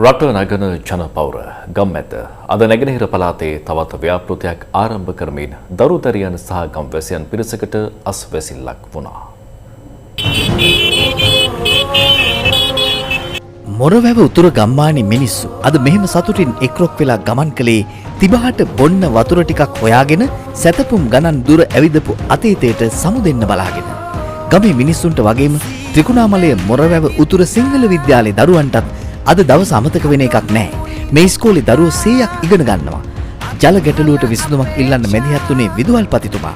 රට නගන ජනපෞර ගම්මැද්ද අද නැගෙනහිර පළාතේ තවත් ව්‍යාපෘතියක් ආරම්භ කරමින් දරුදරියන් සහ ගම්වැසියන් පිරිසකට අස්වැසිල්ලක් වුණා. මොරවැව උතුර ගම්මානි මිනිස්සු අද මෙහෙම සතුටින් එක්රොක් වෙලා ගමන් කළේ තිබහට බොන්න වතුර ටිකක් හොයාගෙන සැතපුම් ගණන් දුර ඇවිදපු අතීතයට සමුදෙන්න බලාගෙන. ගමේ මිනිස්සුන්ට වගේම ත්‍රිකුණාමලය මොරවැව උතුර සිංහල විද්‍යාලයේ දරුවන්ටත් අද දවස අමතක වෙන එකක් නැහැ. මේ ඉස්කෝලේ දරුවෝ 100ක් ඉගෙන ගන්නවා. ජල ගැටලුවට විසඳුමක් ඉල්ලන්න මැදිහත් වුණේ විදුහල්පතිතුමා.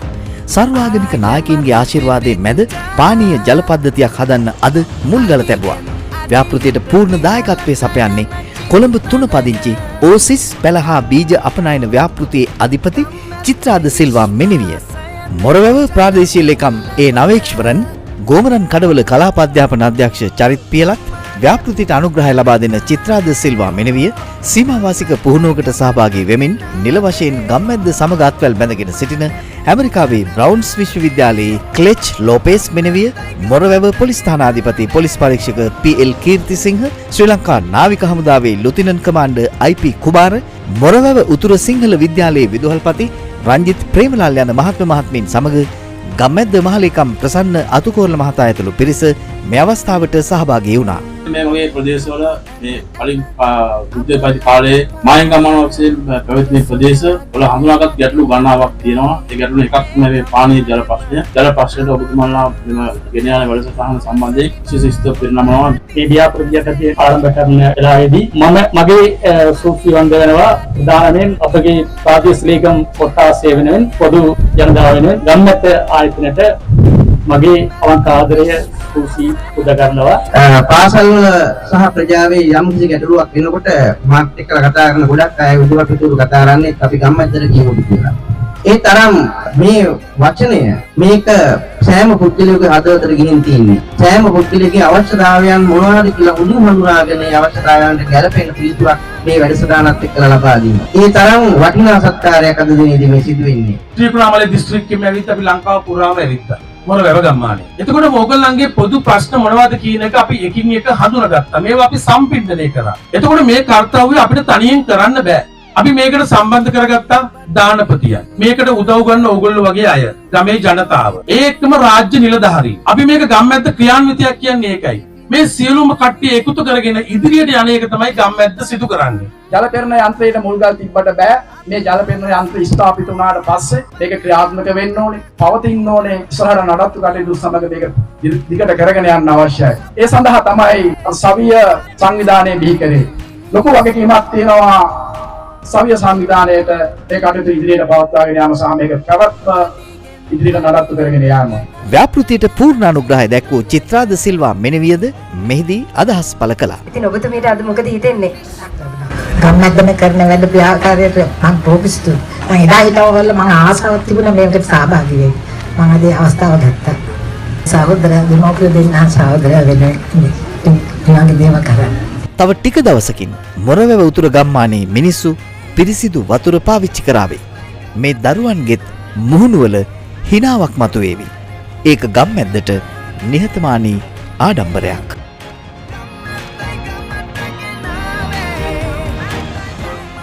සර්වාගමික නායකයින්ගේ ආශිර්වාදයේ මැද පානීය ජල පද්ධතියක් හදන්න අද මුල්ගල තැබුවා. ව්‍යාපෘතියට පූර්ණ දායකත්වයේ සපයන්නේ කොළඹ 3 පදිංචි ඕසිස් පැලහා බීජ අපනයන ව්‍යාපෘතියේ අධිපති චිත්‍රාද සිල්වා මෙනිවිය. මොරවැව ප්‍රාදේශීය ලේකම් ඒ නවේක්ෂවරන් ගෝමරන් කඩවල කලාප අධ්‍යාපන අධ්‍යක්ෂ චරිත් පියලත් ව්‍යාපෘතියට අනුග්‍රහය ලබා දෙන චිත්‍රාද සිල්වා මෙනවිය සීමාවාසික පුහුණුවකට සහභාගී වෙමින් නිල වශයෙන් ගම්මැද්ද සමග අත්වැල් බැඳගෙන සිටින ඇමරිකාවේ බ්‍රවුන්ස් විශ්වවිද්‍යාලයේ ක්ලෙච් ලෝපේස් මෙනවිය මොරවැව පොලිස් ස්ථානාධිපති පොලිස් පරීක්ෂක පී.එල්. කීර්තිසිංහ ශ්‍රී ලංකා නාවික හමුදාවේ ලුතිනන්ට් කමාන්ඩර් අයි.පී. කුමාර මොරවැව උතුර සිංහල විද්‍යාලයේ විදුහල්පති රංජිත් ප්‍රේමලාල් යන මහත්ම මහත්මීන් සමග ගම්මැද්ද මහලේකම් ප්‍රසන්න අතුකෝරළ මහතා ඇතුළු පිරිස මේ අවස්ථාවට සහභාගී වුණා. මේ වගේ ප්‍රදේශවල මේ කලින් බුද්ධපති කාලේ මායන් ගමන වශයෙන් පැවැත්මේ ප්‍රදේශ වල හඳුනාගත් ගැටලු ගණනාවක් තියෙනවා. ඒ ගැටලු එකක් මේ පානීය ජල ප්‍රශ්නය. ජල ප්‍රශ්නයට ඔබතුමාලා ගෙන යන වැඩසටහන සම්බන්ධයෙන් විශේෂ ස්ථ පරිණාමනවා. මේ ව්‍යාපෘතියකට ආරම්භ කරන වෙලාවේදී මම මගේ සූක්ෂි වන්ද වෙනවා ප්‍රධානයෙන් අපගේ ප්‍රාදේශීය ලේකම් කොට්ටාසය වෙනුවෙන් පොදු ජනතාව වෙනුවෙන් ගම්මැද්ද ආයතනයට මගේ අවංක ආදරය සූසි උදා කරනවා. පාසල් සහ ප්‍රජාවේ යම් කිසි ගැටලුවක් වෙනකොට මාත් එක්කලා කතා කරන ගොඩක් අය විදුහල්පතිතුරු කතා කරන්නේ අපි ගම්මැද්දට කියමුද කියලා. ඒ තරම් මේ වචනය මේක සෑම පුද්ගලයෙකුගේ හදවතට ගිහින් තියෙන්නේ. සෑම පුද්ගලයෙකුගේ අවශ්‍යතාවයන් මොනවාද කියලා උණු හඳුනාගෙන ඒ අවශ්‍යතාවයන්ට ගැළපෙන පිළිතුරක් මේ වැඩසටහනත් එක්කලා ලබා දීම. ඒ තරම් වටිනා සත්කාරයක් අද දිනේදී මේ සිදු වෙන්නේ. ත්‍රිකුණාමලය දිස්ත්‍රික්කෙම ඇවිත් අපි ලංකාව පුරාම ඇවිත්තා. මොරවැව ගම්මානේ. එතකොට ඕගොල්ලන්ගේ පොදු ප්‍රශ්න මොනවද කියන එක අපි එකින් එක හඳුනාගත්තා. මේවා අපි සම්පින්දනය කරා. එතකොට මේ කාර්යය අපිට තනියෙන් කරන්න බෑ. අපි මේකට සම්බන්ධ කරගත්තා දානපතිය. මේකට උදව් ගන්න ඕගොල්ලෝ වගේ අය. ගමේ ජනතාව. ඒ එක්කම රාජ්‍ය නිලධාරීන්. අපි මේක ගම්මැද්ද ක්‍රියාන්විතයක් කියන්නේ ඒකයි. මේ සියලුම කට්ටිය එකතු කරගෙන ඉදිරියට යන එක තමයි ගම්මැද්ද සිදු කරන්නේ. ජල පෙරණ යන්ත්‍රයට මුල්ගල් තිබ්බට බෑ. මේ ජල පෙරණ යන්ත්‍රය ස්ථාපිත වුණාට පස්සේ මේක ක්‍රියාත්මක වෙන්න ඕනේ, පවතින්න ඕනේ. ඉස්සරහට නඩත්තු කටයුතු සමග මේක දිගට කරගෙන යන්න අවශ්‍යයි. ඒ සඳහා තමයි සවිය සංවිධානය බිහි කරේ. ලොකු වගකීමක් තියෙනවා සවිය සංවිධානයේට මේ කටයුතු ඉදිරියට පවත්වාගෙන යාම සහ මේක පැවැත්ම ඉදිරියට නඩත්තු කරගෙන යාම. ව්‍යාපෘතියට පූර්ණ අනුග්‍රහය දැක්වූ චිත්‍රාද සිල්වා මෙනවියද මෙහිදී අදහස් පළ කළා. ඉතින් ඔබතුමීට අද මොකද හිතෙන්නේ? ගම්මැද්දම කරන වැඩ ප්‍රාකාරයට මම ප්‍රොපිස්තු. මම එදා හිතවල මම ආසාවක් තිබුණා මේකට සහභාගී වෙන්න. මම අද අවස්ථාව ගත්තා. සහෝදර දෙමෝපිය දෙන්නා සහෝදර වෙන්නේ දේව කරා. තව ටික දවසකින් මොරවැව උතුර ගම්මානයේ මිනිස්සු පිරිසිදු වතුර පාවිච්චි කරાવી. මේ දරුවන්ගෙත් මුහුණුවල හිනාවක් මතුවේවි. ඒක ගම්මැද්දට නිහතමානී ආඩම්බරයක්.